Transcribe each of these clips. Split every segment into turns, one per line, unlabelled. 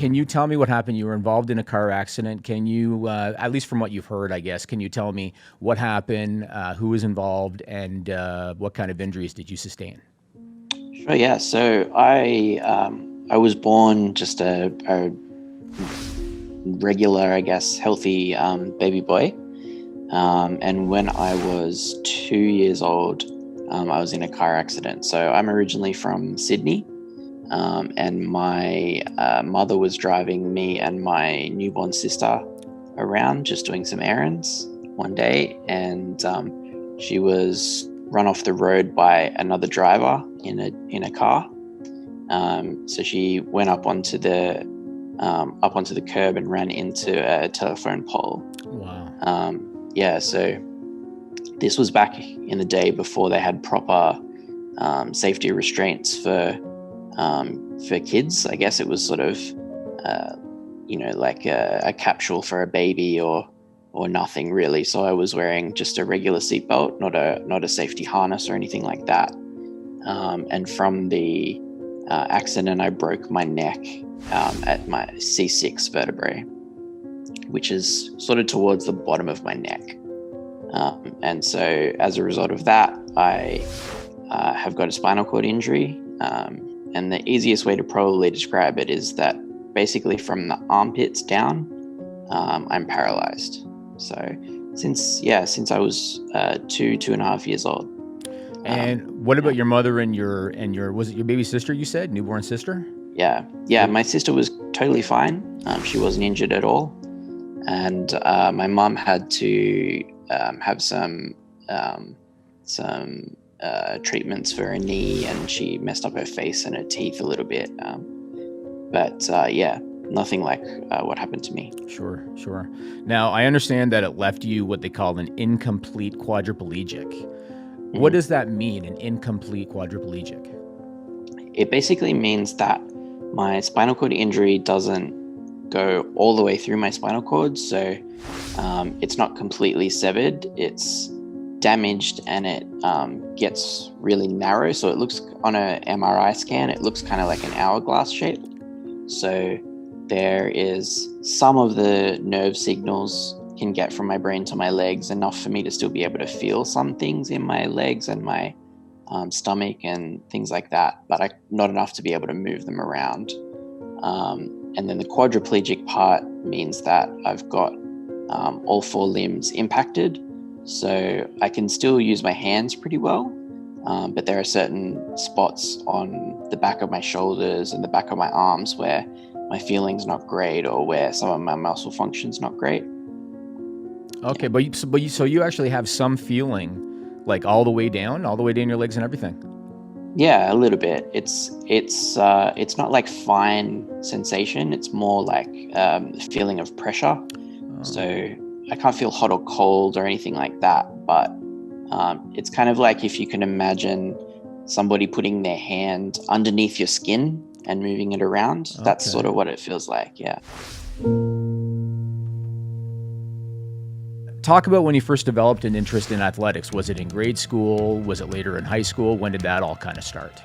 can you tell me what happened? You were involved in a car accident. Can you, at least from what you've heard, I guess, can you tell me what happened, who was involved, and what kind of injuries did you sustain?
Sure, yeah. So I was born just a regular, I guess, healthy baby boy. And when I was 2 years old, I was in a car accident. So I'm originally from Sydney, and my mother was driving me and my newborn sister around just doing some errands one day, and she was run off the road by another driver in a car. So she went up onto the curb and ran into a telephone pole.
Wow.
Yeah, so this was back in the day before they had proper safety restraints for kids. I guess it was sort of like a capsule for a baby or nothing really. So I was wearing just a regular seatbelt, not a safety harness or anything like that. And from the accident, I broke my neck at my C6 vertebrae, which is sort of towards the bottom of my neck. And so as a result of that, I have got a spinal cord injury. And the easiest way to probably describe it is that basically from the armpits down, I'm paralyzed. So since I was 2.5 years old.
And what about your mother and your was it your baby sister, you said, newborn sister?
Yeah. My sister was totally fine. She wasn't injured at all. And my mom had to have some treatments for her knee, and she messed up her face and her teeth a little bit. But nothing like what happened to me.
Sure. Now, I understand that it left you what they call an incomplete quadriplegic. Mm-hmm. What does that mean, an incomplete quadriplegic?
It basically means that my spinal cord injury doesn't go all the way through my spinal cord. So it's not completely severed. It's damaged, and it gets really narrow. So it looks, on an MRI scan, it looks kind of like an hourglass shape. So there is some of the nerve signals can get from my brain to my legs, enough for me to still be able to feel some things in my legs and my stomach and things like that, but not enough to be able to move them around. And then the quadriplegic part means that I've got all four limbs impacted. So I can still use my hands pretty well, but there are certain spots on the back of my shoulders and the back of my arms where my feeling's not great, or where some of my muscle function's not great.
Okay, yeah. So you actually have some feeling, like all the way down your legs and everything.
Yeah, a little bit. It's not like fine sensation. It's more like the feeling of pressure. Oh. So I can't feel hot or cold or anything like that, but it's kind of like if you can imagine somebody putting their hand underneath your skin and moving it around. Okay. That's sort of what it feels like, yeah.
Talk about when you first developed an interest in athletics. Was it in grade school? Was it later in high school? When did that all kind of start?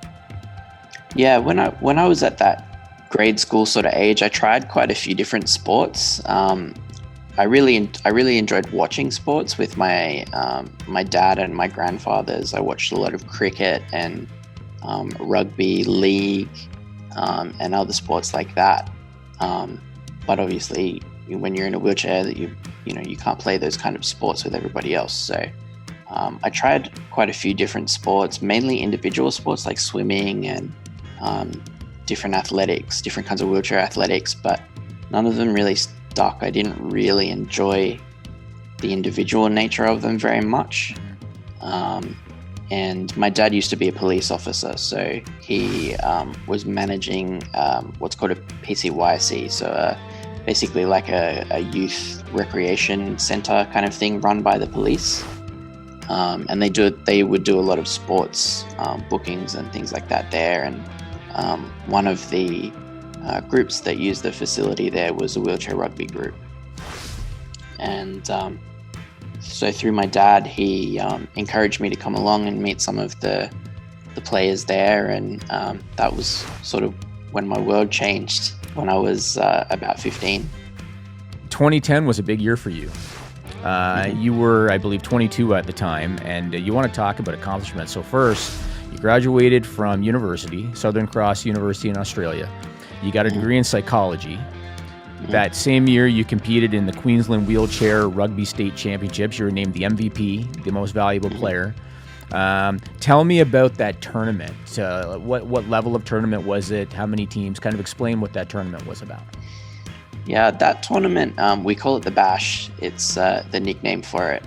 Yeah, when I was at that grade school sort of age, I tried quite a few different sports. I really enjoyed watching sports with my dad and my grandfathers. I watched a lot of cricket and rugby league and other sports like that. But obviously, when you're in a wheelchair, that you can't play those kind of sports with everybody else. So I tried quite a few different sports, mainly individual sports like swimming and different athletics, different kinds of wheelchair athletics, but none of them really stuck. I didn't really enjoy the individual nature of them very much. And my dad used to be a police officer, so he was managing what's called a PCYC, so basically like a youth recreation center kind of thing run by the police. And they would do a lot of sports bookings and things like that there. And one of the groups that used the facility there was a wheelchair rugby group. And so through my dad, he encouraged me to come along and meet some of the players there. And that was sort of when my world changed. when I was about 15.
2010 was a big year for you. You were, I believe, 22 at the time, and you want to talk about accomplishments. So first, you graduated from university, Southern Cross University in Australia. You got a degree in psychology. That same year, you competed in the Queensland Wheelchair Rugby State Championships. You were named the MVP, the most valuable player. Tell me about that tournament. What level of tournament was it? How many teams? Kind of explain what that tournament was about.
Yeah, that tournament, we call it the Bash. It's the nickname for it.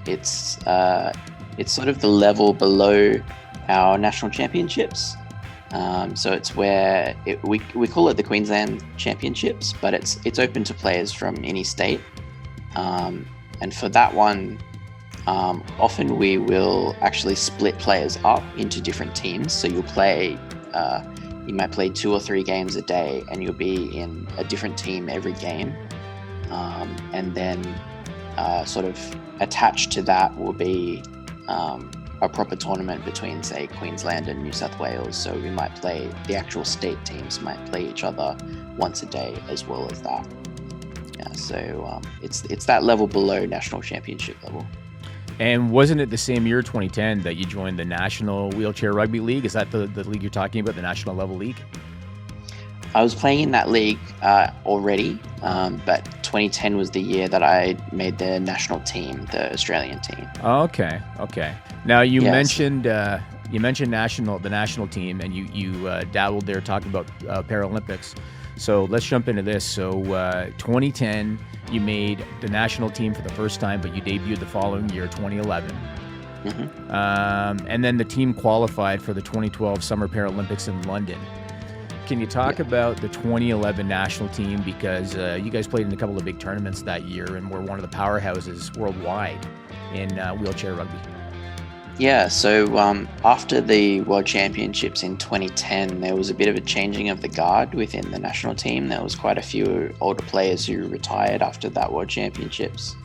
It's sort of the level below our national championships. So it's where we call it the Queensland Championships, but it's open to players from any state. And for that one, often we will actually split players up into different teams. So you'll play. You might play 2 or 3 games a day, and you'll be in a different team every game. And then sort of attached to that will be a proper tournament between, say, Queensland and New South Wales. So we might play, the actual state teams might play each other once a day as well as that. Yeah, so it's that level below national championship level.
And wasn't it the same year, 2010, that you joined the National Wheelchair Rugby League? Is that the league you're talking about, the national level league?
I was playing in that league already, but 2010 was the year that I made the national team, the Australian team.
Okay. Now you mentioned the national team, and you dabbled there talking about Paralympics. So let's jump into this. So 2010, you made the national team for the first time, but you debuted the following year, 2011. And then the team qualified for the 2012 Summer Paralympics in London. Can you talk about the 2011 national team? Because you guys played in a couple of big tournaments that year and were one of the powerhouses worldwide in wheelchair rugby.
Yeah, so after the World Championships in 2010, there was a bit of a changing of the guard within the national team. There was quite a few older players who retired after that World Championships.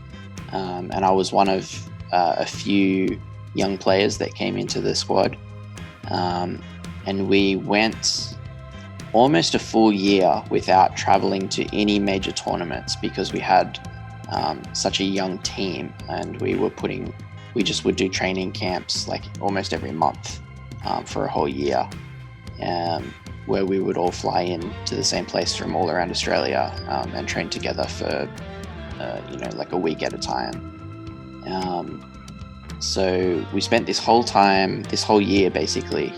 And I was one of a few young players that came into the squad. And we went almost a full year without traveling to any major tournaments because we had such a young team, and we just would do training camps like almost every month for a whole year, where we would all fly in to the same place from all around Australia and train together for like a week at a time. So we spent this whole year basically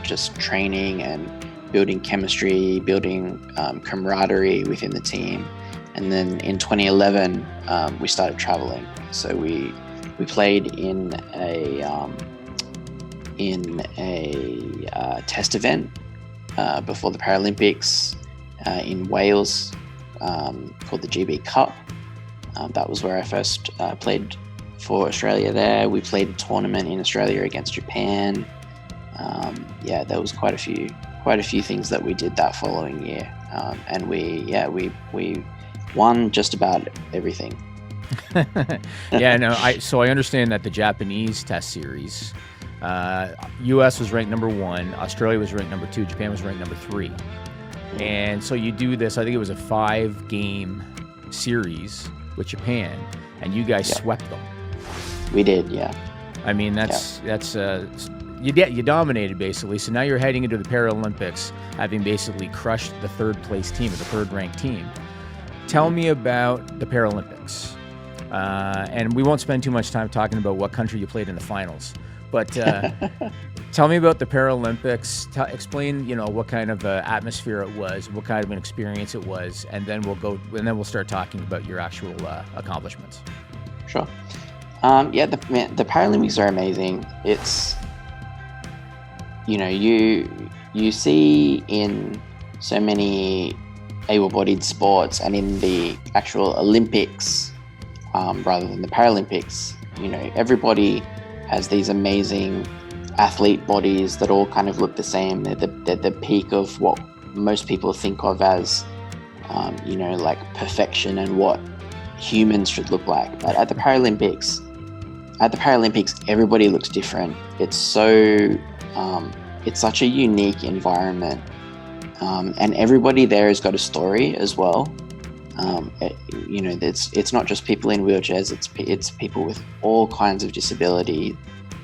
just training and building chemistry, building camaraderie within the team. And then in 2011 we started traveling. So we played in a test event before the Paralympics in Wales called the GB Cup. That was where I first played for Australia there. We played a tournament in Australia against Japan. There was quite a few things that we did that following year. And we won just about everything.
So I understand that the Japanese test series, US was ranked number 1, Australia was ranked number 2, Japan was ranked number 3. And so you do this, I think it was a 5-game series with Japan, and you guys swept them.
We did, yeah.
I mean, you dominated basically. So now you're heading into the Paralympics, having basically crushed the 3rd place team, or the 3rd ranked team. Tell me about the Paralympics. And we won't spend too much time talking about what country you played in the finals, but tell me about the Paralympics. Explain, what kind of atmosphere it was, what kind of an experience it was, and then we'll start talking about your actual accomplishments.
Sure. The Paralympics are amazing. It's, you see in so many able-bodied sports and in the actual Olympics, rather than the Paralympics, everybody has these amazing athlete bodies that all kind of look the same. They're the peak of what most people think of as, like perfection and what humans should look like. But at the Paralympics, everybody looks different. It's so, it's such a unique environment and everybody there has got a story as well. It's not just people in wheelchairs. It's people with all kinds of disability,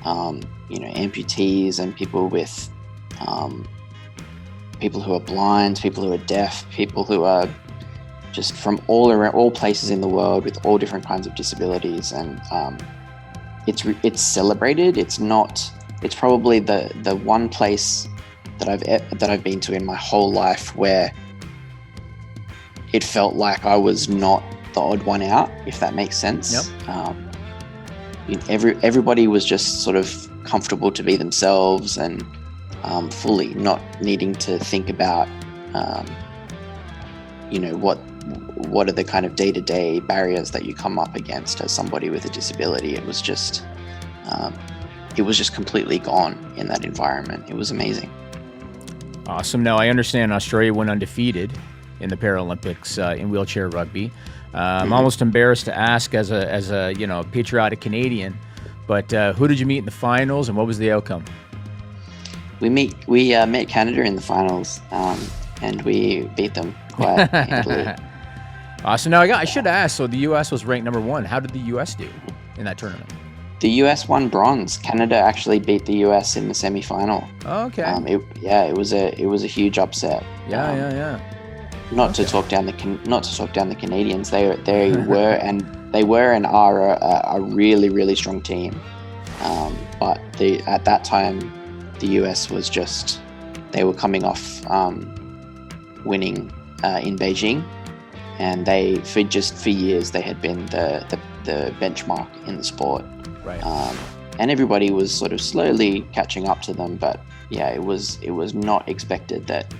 amputees, and people with people who are blind, people who are deaf, people who are just from all places in the world with all different kinds of disabilities, and it's celebrated. It's probably the one place that I've been to in my whole life where it felt like I was not the odd one out, if that makes sense.
Yep.
Everybody was just sort of comfortable to be themselves and fully not needing to think about, what are the kind of day-to-day barriers that you come up against as somebody with a disability. It was just completely gone in that environment. It was amazing.
Awesome. Now I understand Australia went undefeated in the Paralympics in wheelchair rugby. I'm almost embarrassed to ask as a patriotic Canadian, but who did you meet in the finals and what was the outcome?
We met Canada in the finals, and we beat them quite handily.
Awesome. Now I should ask. So the U.S. was ranked number 1. How did the U.S. do in that tournament?
The U.S. won bronze. Canada actually beat the U.S. in the semi-final.
Oh, okay.
It was a huge upset.
Yeah.
Not to talk down the Canadians. They were and are a really, really strong team. But at that time, the US was they were coming off winning in Beijing, and for years they had been the benchmark in the sport.
Right.
And everybody was sort of slowly catching up to them, but yeah, it was not expected that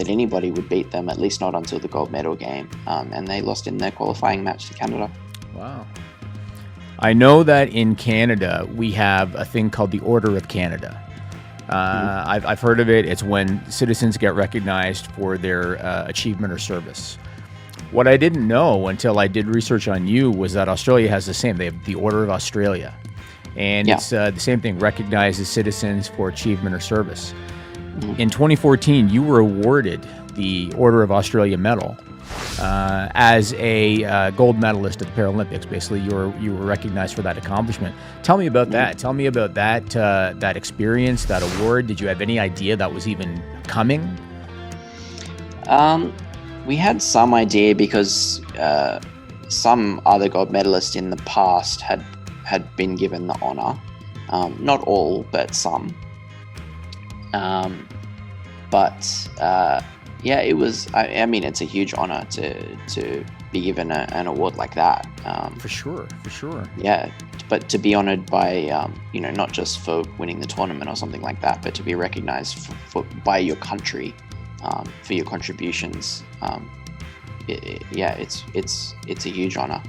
anybody would beat them, at least not until the gold medal game, and they lost in their qualifying match to Canada.
Wow. I know that in Canada we have a thing called the Order of Canada. I've heard of it. It's when citizens get recognized for their achievement or service. What I didn't know until I did research on you was that Australia has the same. They have the Order of Australia, and it's the same thing, recognizes citizens for achievement or service. In 2014, you were awarded the Order of Australia medal as a gold medalist at the Paralympics. Basically, you were recognized for that accomplishment. Tell me about that. Tell me about that experience, that award. Did you have any idea that was even coming?
We had some idea because some other gold medalists in the past had been given the honor. Not all, but some. It was. I mean, it's a huge honor to be given an award like that.
For sure.
Yeah, but to be honored by not just for winning the tournament or something like that, but to be recognized by your country for your contributions. It's a huge honor.